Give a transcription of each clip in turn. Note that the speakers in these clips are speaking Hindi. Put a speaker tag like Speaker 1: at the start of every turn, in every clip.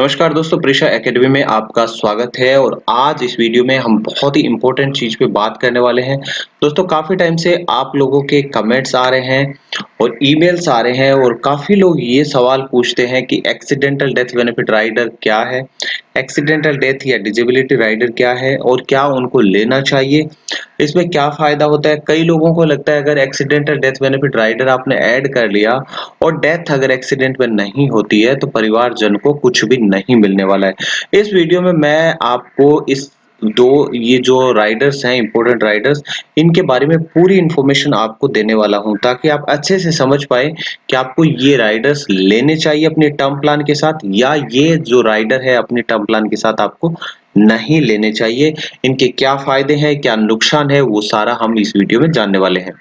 Speaker 1: नमस्कार दोस्तों, प्रिशा एकेडमी में आपका स्वागत है और आज इस वीडियो में हम बहुत ही इम्पोर्टेंट चीज़ पे बात करने वाले हैं। दोस्तों काफ़ी टाइम से आप लोगों के कमेंट्स आ रहे हैं और ईमेल्स आ रहे हैं और काफ़ी लोग ये सवाल पूछते हैं कि एक्सीडेंटल डेथ बेनिफिट राइडर क्या है, एक्सीडेंटल डेथ या डिजेबिलिटी राइडर क्या है और क्या उनको लेना चाहिए, इसमें क्या फ़ायदा होता है। कई लोगों को लगता है अगर एक्सीडेंटल डेथ बेनिफिट राइडर आपने ऐड कर लिया और डेथ अगर एक्सीडेंट में नहीं होती है तो परिवारजन को कुछ भी नहीं मिलने वाला है। इस वीडियो में मैं आपको इस दो ये जो राइडर्स हैं, इंपॉर्टेंट राइडर्स, इनके बारे में पूरी इंफॉर्मेशन आपको देने वाला हूं ताकि आप अच्छे से समझ पाए कि आपको ये राइडर्स लेने चाहिए अपने टर्म प्लान के साथ या ये जो राइडर है अपने टर्म प्लान के साथ आपको नहीं लेने चाहिए। इनके क्या फायदे हैं, क्या नुकसान है, वो सारा हम इस वीडियो में जानने वाले हैं।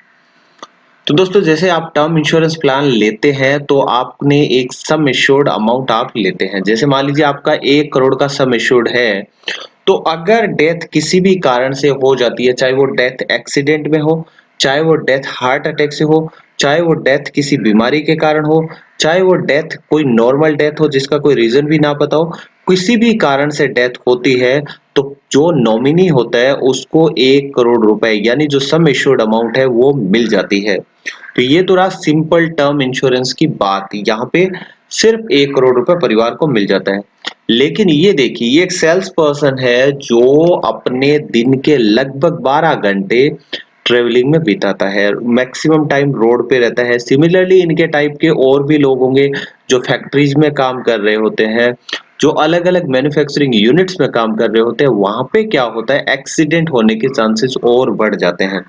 Speaker 1: तो दोस्तों जैसे आप टर्म इंश्योरेंस प्लान लेते हैं तो आपने एक सम एश्योर्ड अमाउंट आप लेते हैं। जैसे मान लीजिए आपका 1 करोड़ का सम एश्योर्ड है, तो अगर डेथ किसी भी कारण से हो जाती है, चाहे वो डेथ एक्सीडेंट में हो, चाहे वो डेथ हार्ट अटैक से हो, चाहे वो डेथ किसी बीमारी के कारण हो, चाहे वो डेथ कोई नॉर्मल डेथ हो जिसका कोई रीजन भी ना पता हो, किसी भी कारण से डेथ होती है तो जो नॉमिनी होता है उसको 1 करोड़ रुपए यानी जो सम एश्योर्ड अमाउंट है वो मिल जाती है। तो ये तो रहा सिंपल टर्म इंश्योरेंस की बात। यहाँ पे सिर्फ 1 करोड़ रुपए परिवार को मिल जाता है। लेकिन ये देखिए, ये एक सेल्स पर्सन है जो अपने दिन के लगभग 12 घंटे ट्रेवलिंग में बिताता है, मैक्सिमम टाइम रोड पे रहता है। सिमिलरली इनके टाइप के और भी लोग होंगे जो फैक्ट्रीज में काम कर रहे होते हैं, जो अलग अलग मैन्युफैक्चरिंग यूनिट्स में काम कर रहे होते हैं। वहां पे क्या होता है, एक्सीडेंट होने के चांसेस और बढ़ जाते हैं।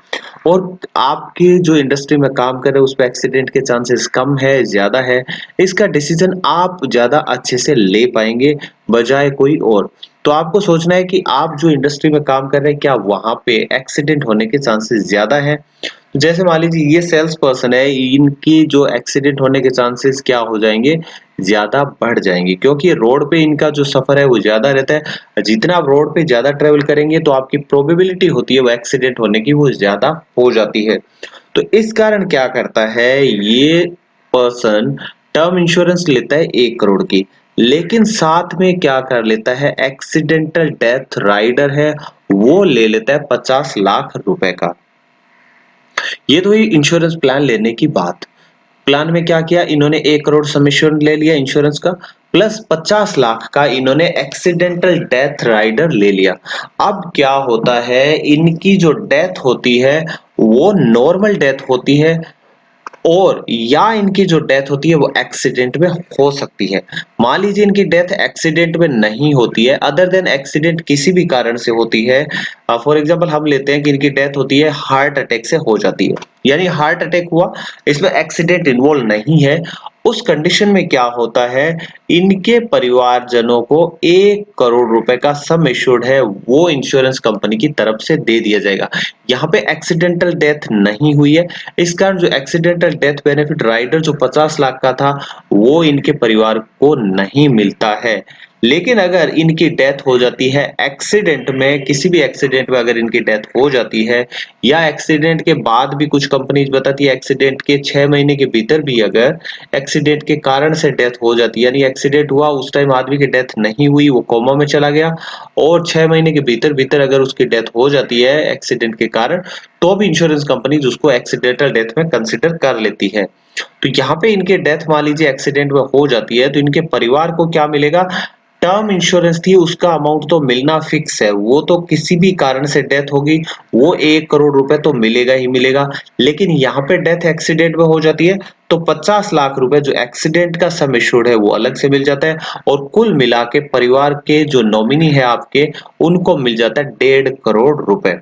Speaker 1: और आपकी जो इंडस्ट्री में काम कर रहे हैं उस पे एक्सीडेंट के चांसेस कम है, ज्यादा है, इसका डिसीजन आप ज्यादा अच्छे से ले पाएंगे बजाय कोई और। तो आपको सोचना है कि आप जो इंडस्ट्री में काम कर रहे हैं क्या वहां पे एक्सीडेंट होने के चांसेस ज्यादा है। जैसे मान लीजिए ये सेल्स पर्सन है, इनकी जो एक्सीडेंट होने के चांसेस क्या हो जाएंगे, ज्यादा बढ़ जाएंगे, क्योंकि रोड पे इनका जो सफर है वो ज्यादा रहता है। जितना आप रोड पे ज्यादा ट्रेवल करेंगे तो आपकी प्रोबेबिलिटी होती है वो एक्सीडेंट होने की वो ज्यादा हो जाती है। तो इस कारण क्या करता है ये पर्सन, टर्म इंश्योरेंस लेता है 1 करोड़ की, लेकिन साथ में क्या कर लेता है, एक्सीडेंटल डेथ राइडर है वो ले लेता है 50 लाख रुपए का। ये तो हुई इंश्योरेंस प्लान लेने की बात। प्लान में क्या किया इन्होंने, 1 करोड़ सम एश्योर्ड ले लिया इंश्योरेंस का, प्लस 50 लाख का इन्होंने एक्सीडेंटल डेथ राइडर ले लिया। अब क्या होता है, इनकी जो डेथ होती है वो नॉर्मल डेथ होती है और या इनकी जो डेथ होती है वो एक्सीडेंट में हो सकती है। मान लीजिए इनकी डेथ एक्सीडेंट में नहीं होती है, अदर देन एक्सीडेंट किसी भी कारण से होती है। फॉर एग्जांपल हम लेते हैं कि इनकी डेथ होती है हार्ट अटैक से हो जाती है, यानी हार्ट अटैक हुआ, इसमें एक्सीडेंट इन्वॉल्व नहीं है। उस कंडीशन में क्या होता है, इनके परिवारजनों को 1 करोड़ रुपए का सम एश्योर्ड है वो इंश्योरेंस कंपनी की तरफ से दे दिया जाएगा। यहाँ पे एक्सीडेंटल डेथ नहीं हुई है, इस कारण जो एक्सीडेंटल डेथ बेनिफिट राइडर जो 50 लाख का था वो इनके परिवार को नहीं मिलता है। लेकिन अगर इनकी डेथ हो जाती है एक्सीडेंट में, किसी भी एक्सीडेंट में अगर इनकी डेथ हो जाती है या एक्सीडेंट के बाद भी, कुछ कंपनीज बताती है एक्सीडेंट के 6 महीने के भीतर भी अगर एक्सीडेंट के कारण से डेथ हो जाती है, यानी एक्सीडेंट हुआ उस टाइम आदमी की डेथ नहीं हुई, वो कोमा में चला गया और 6 महीने के भीतर भीतर अगर उसकी डेथ हो जाती है एक्सीडेंट के कारण, तो भी इंश्योरेंस कंपनी उसको एक्सीडेंटल डेथ में कंसिडर कर लेती है। तो यहाँ पे इनके डेथ मान लीजिए एक्सीडेंट में हो जाती है तो इनके परिवार को क्या मिलेगा, टर्म इंश्योरेंस थी उसका अमाउंट तो मिलना फिक्स है, वो तो किसी भी कारण से डेथ होगी वो 1 करोड़ रुपए तो मिलेगा ही मिलेगा। लेकिन यहाँ पे डेथ एक्सीडेंट में हो जाती है तो 50 लाख रुपए जो एक्सीडेंट का सम एश्योर्ड है वो अलग से मिल जाता है और कुल मिला के परिवार के जो नॉमिनी है आपके, उनको मिल जाता है 1.5 करोड़ रुपए।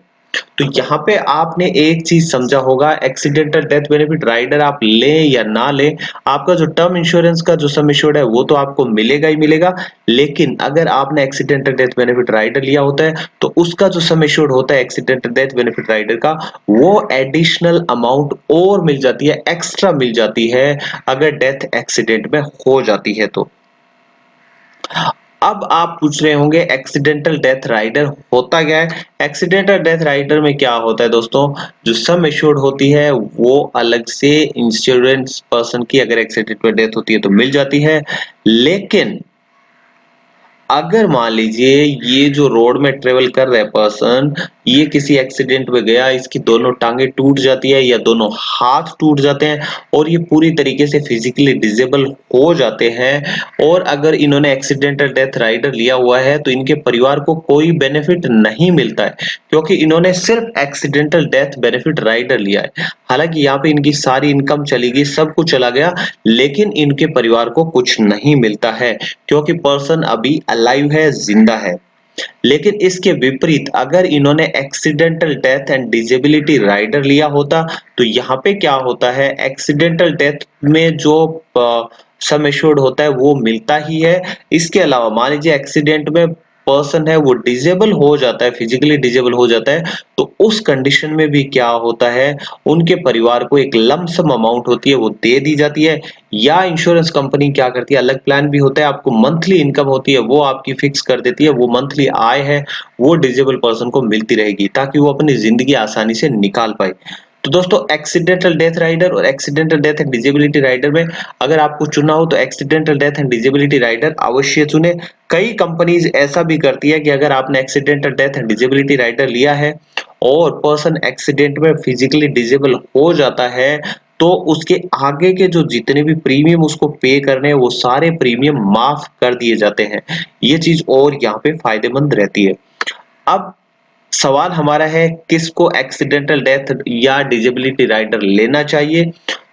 Speaker 1: तो यहाँ पे आपने एक चीज समझा होगा, एक्सीडेंटल डेथ बेनिफिट राइडर आप लें या ना लें, आपका जो टर्म इंश्योरेंस का जो सम एश्योर्ड है वो तो आपको मिलेगा ही मिलेगा। लेकिन अगर आपने एक्सीडेंटल डेथ बेनिफिट राइडर लिया होता है तो उसका जो सम एश्योर्ड होता है एक्सीडेंटल डेथ बेनिफिट राइडर का, वो एडिशनल अमाउंट और मिल जाती है, एक्स्ट्रा मिल जाती है अगर डेथ एक्सीडेंट में हो जाती है तो। अब आप पूछ रहे होंगे एक्सीडेंटल डेथ राइडर होता क्या है। एक्सीडेंटल डेथ राइडर में क्या होता है दोस्तों, जो सम एश्योर्ड होती है वो अलग से इंश्योरेंस पर्सन की अगर एक्सीडेंट में डेथ होती है तो मिल जाती है। लेकिन अगर मान लीजिए ये जो रोड में ट्रेवल कर रहा है पर्सन, ये किसी एक्सीडेंट में गया, इसकी दोनों टांगे टूट जाती है या दोनों हाथ टूट जाते हैं और ये पूरी तरीके से फिजिकली डिसेबल हो जाते हैं, और अगर इन्होंने एक्सीडेंटल डेथ राइडर लिया हुआ है तो इनके परिवार को कोई बेनिफिट नहीं मिलता है, क्योंकि इन्होंने सिर्फ एक्सीडेंटल डेथ बेनिफिट राइडर लिया है। हालांकि यहाँ पे इनकी सारी इनकम चली गई, सब कुछ चला गया, लेकिन इनके परिवार को कुछ नहीं मिलता है, क्योंकि पर्सन अभी अलाइव है, जिंदा है। लेकिन इसके विपरीत अगर इन्होंने accidental death and disability rider लिया होता, तो यहाँ पे क्या होता है, एक्सीडेंटल डेथ में जो सम एश्योर्ड होता है वो मिलता ही है। इसके अलावा मान लीजिए एक्सीडेंट में पर्सन है वो डिजेबल हो जाता है, फिजिकली डिजेबल हो जाता है, तो उस कंडीशन में भी क्या होता है, उनके परिवार को एक लमसम अमाउंट होती है वो दे दी जाती है, या इंश्योरेंस कंपनी क्या करती है, अलग प्लान भी होता है, आपको मंथली इनकम होती है वो आपकी फिक्स कर देती है, वो मंथली आय है वो डिजेबल पर्सन को मिलती रहेगी, ताकि वो अपनी जिंदगी आसानी से निकाल पाए। तो दोस्तों एक्सीडेंटल डेथ राइडर और accidental death and disability rider में अगर आपको चुनना हो तो accidental death and disability rider अवश्य चुने। कई कंपनीज ऐसा भी करती है कि अगर आपने accidental death and disability rider लिया है और पर्सन एक्सीडेंट में फिजिकली डिजेबल हो जाता है, तो उसके आगे के जो जितने भी प्रीमियम उसको पे करने हैं वो सारे प्रीमियम माफ कर दिए जाते हैं। ये चीज और यहाँ पे फायदेमंद रहती है। अब सवाल हमारा है किसको एक्सीडेंटल डेथ या डिजेबिलिटी राइडर लेना चाहिए।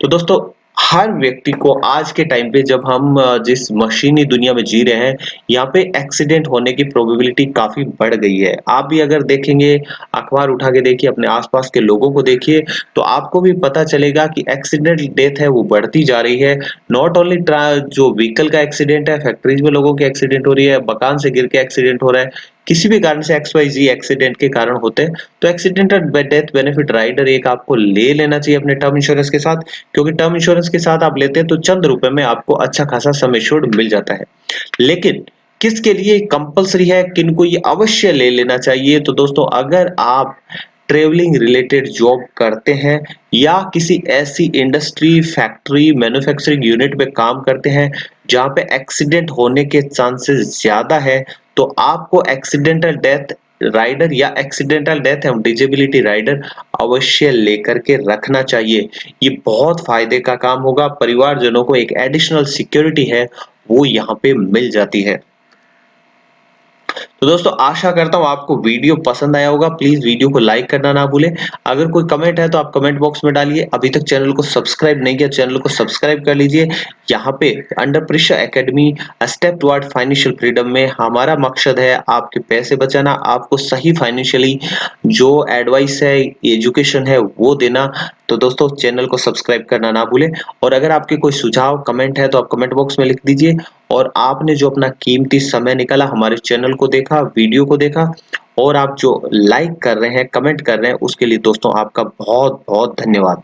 Speaker 1: तो दोस्तों हर व्यक्ति को आज के टाइम पे जब हम जिस मशीनी दुनिया में जी रहे हैं, यहाँ पे एक्सीडेंट होने की प्रोबेबिलिटी काफी बढ़ गई है। आप भी अगर देखेंगे, अखबार उठा के देखिए, अपने आसपास के लोगों को देखिए, तो आपको भी पता चलेगा कि एक्सीडेंट डेथ है वो बढ़ती जा रही है। नॉट ओनली जो व्हीकल का एक्सीडेंट है, फैक्ट्रीज में लोगों के एक्सीडेंट हो रही है, मकान से गिर के एक्सीडेंट हो रहा है, किसी भी कारण से XYZ एक्सीडेंट के कारण होते हैं, तो एक्सीडेंटल डेथ बेनिफिट राइडर एक आपको ले लेना चाहिए अपने टर्म इंश्योरेंस के साथ, क्योंकि टर्म इंश्योरेंस के साथ आप लेते हैं तो चंद रुपए में आपको अच्छा खासा सम एश्योर्ड मिल जाता है। लेकिन किसके लिए कंपलसरी है, किनको ये अवश्य ले लेना चाहिए, तो दोस्तों अगर आप ट्रेवलिंग रिलेटेड जॉब करते हैं या किसी ऐसी इंडस्ट्री, फैक्ट्री, मैन्युफैक्चरिंग यूनिट में काम करते हैं जहां पे एक्सीडेंट होने के चांसेस ज्यादा है, तो आपको एक्सीडेंटल डेथ राइडर या accidental death and disability rider अवश्य लेकर के रखना चाहिए। ये बहुत फायदे का काम होगा, परिवारजनों को एक एडिशनल सिक्योरिटी है वो यहाँ पे मिल जाती है। तो दोस्तों आशा करता हूँ आपको वीडियो पसंद आया होगा। प्लीज वीडियो को लाइक करना ना भूलें। अगर कोई कमेंट है तो आप कमेंट बॉक्स में डालिए। अभी तक चैनल को सब्सक्राइब नहीं किया, चैनल को सब्सक्राइब कर लीजिए। यहाँ पे under pressure academy step toward financial freedom में हमारा मकसद है आपके पैसे बचाना, आपको सही फाइनेंशियली जो एडवाइस है, एजुकेशन है वो देना। तो दोस्तों चैनल को सब्सक्राइब करना ना भूलें, और अगर आपके कोई सुझाव कमेंट है तो आप कमेंट बॉक्स में लिख दीजिए। और आपने जो अपना कीमती समय निकाला हमारे चैनल को देखा, वीडियो को देखा, और आप जो लाइक कर रहे हैं, कमेंट कर रहे हैं, उसके लिए दोस्तों आपका बहुत बहुत धन्यवाद।